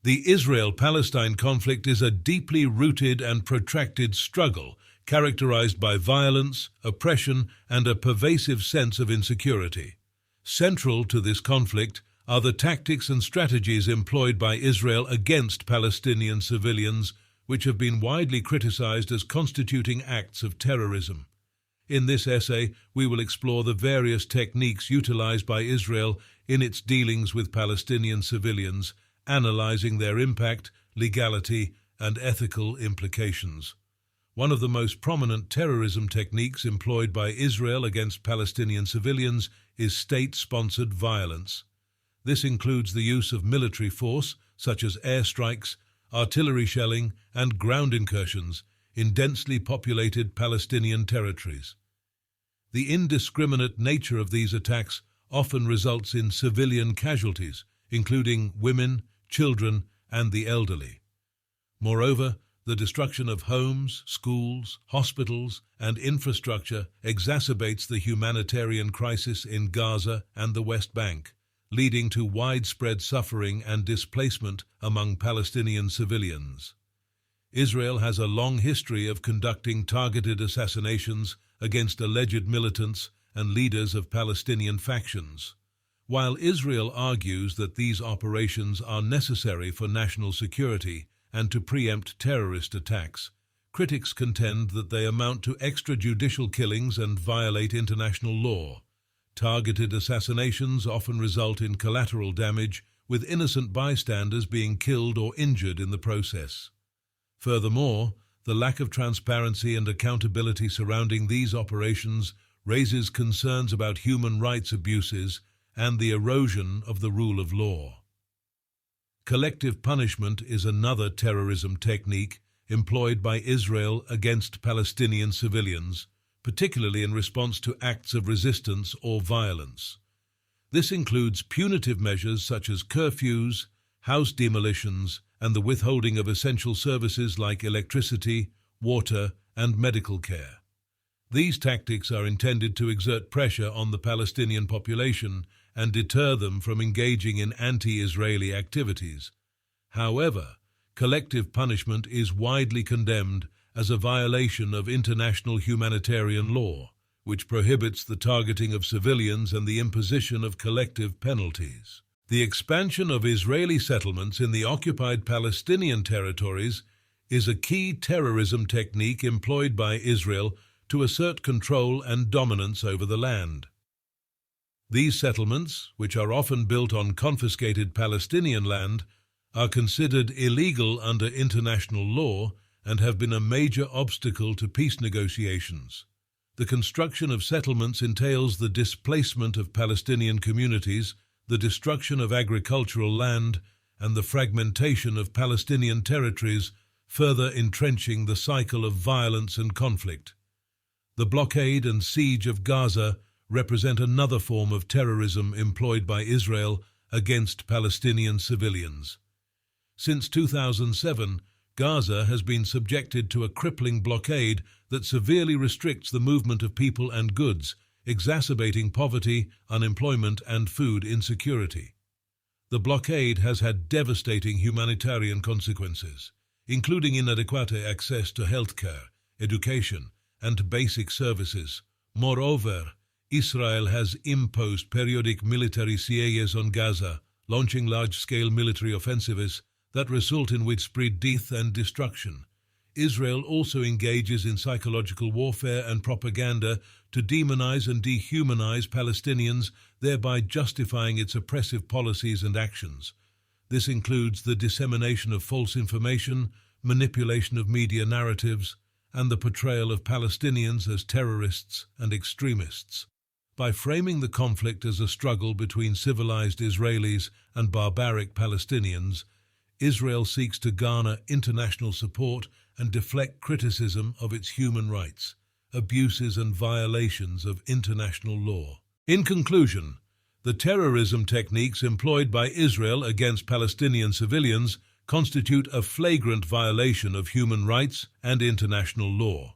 The Israel-Palestine conflict is a deeply rooted and protracted struggle characterized by violence, oppression, and a pervasive sense of insecurity. Central to this conflict are the tactics and strategies employed by Israel against Palestinian civilians, which have been widely criticized as constituting acts of terrorism. In this essay, we will explore the various techniques utilized by Israel in its dealings with Palestinian civilians, analyzing their impact, legality, and ethical implications. One of the most prominent terrorism techniques employed by Israel against Palestinian civilians is state-sponsored violence. This includes the use of military force, such as airstrikes, artillery shelling, and ground incursions in densely populated Palestinian territories. The indiscriminate nature of these attacks often results in civilian casualties, including women, children, and the elderly. Moreover, the destruction of homes, schools, hospitals, and infrastructure exacerbates the humanitarian crisis in Gaza and the West Bank, leading to widespread suffering and displacement among Palestinian civilians. Israel has a long history of conducting targeted assassinations against alleged militants and leaders of Palestinian factions. While Israel argues that these operations are necessary for national security and to preempt terrorist attacks, critics contend that they amount to extrajudicial killings and violate international law. Targeted assassinations often result in collateral damage, with innocent bystanders being killed or injured in the process. Furthermore, the lack of transparency and accountability surrounding these operations raises concerns about human rights abuses and the erosion of the rule of law. Collective punishment is another terrorism technique employed by Israel against Palestinian civilians, particularly in response to acts of resistance or violence. This includes punitive measures such as curfews, house demolitions, and the withholding of essential services like electricity, water, and medical care. These tactics are intended to exert pressure on the Palestinian population and deter them from engaging in anti-Israeli activities. However, collective punishment is widely condemned as a violation of international humanitarian law, which prohibits the targeting of civilians and the imposition of collective penalties. The expansion of Israeli settlements in the occupied Palestinian territories is a key terrorism technique employed by Israel to assert control and dominance over the land. These settlements, which are often built on confiscated Palestinian land, are considered illegal under international law and have been a major obstacle to peace negotiations. The construction of settlements entails the displacement of Palestinian communities, the destruction of agricultural land, and the fragmentation of Palestinian territories, further entrenching the cycle of violence and conflict. The blockade and siege of Gaza represent another form of terrorism employed by Israel against Palestinian civilians. Since 2007, Gaza has been subjected to a crippling blockade that severely restricts the movement of people and goods, exacerbating poverty, unemployment, and food insecurity. The blockade has had devastating humanitarian consequences, including inadequate access to healthcare, education, and basic services. Moreover, Israel has imposed periodic military sieges on Gaza, launching large-scale military offensives that result in widespread death and destruction. Israel also engages in psychological warfare and propaganda to demonize and dehumanize Palestinians, thereby justifying its oppressive policies and actions. This includes the dissemination of false information, manipulation of media narratives, and the portrayal of Palestinians as terrorists and extremists. By framing the conflict as a struggle between civilized Israelis and barbaric Palestinians, Israel seeks to garner international support and deflect criticism of its human rights, abuses and violations of international law. In conclusion, the terrorism techniques employed by Israel against Palestinian civilians constitute a flagrant violation of human rights and international law.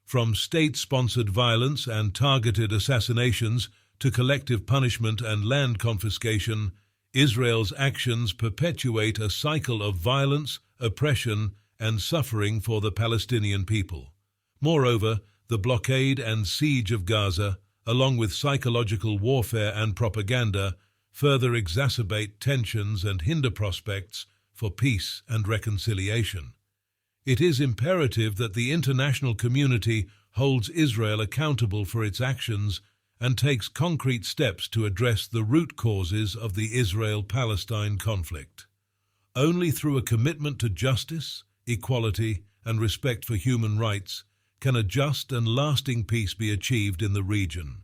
From state-sponsored violence and targeted assassinations to collective punishment and land confiscation, Israel's actions perpetuate a cycle of violence, oppression, and suffering for the Palestinian people. Moreover, the blockade and siege of Gaza, along with psychological warfare and propaganda, further exacerbate tensions and hinder prospects for peace and reconciliation. It is imperative that the international community holds Israel accountable for its actions and takes concrete steps to address the root causes of the Israel-Palestine conflict. Only through a commitment to justice, equality, and respect for human rights can a just and lasting peace be achieved in the region.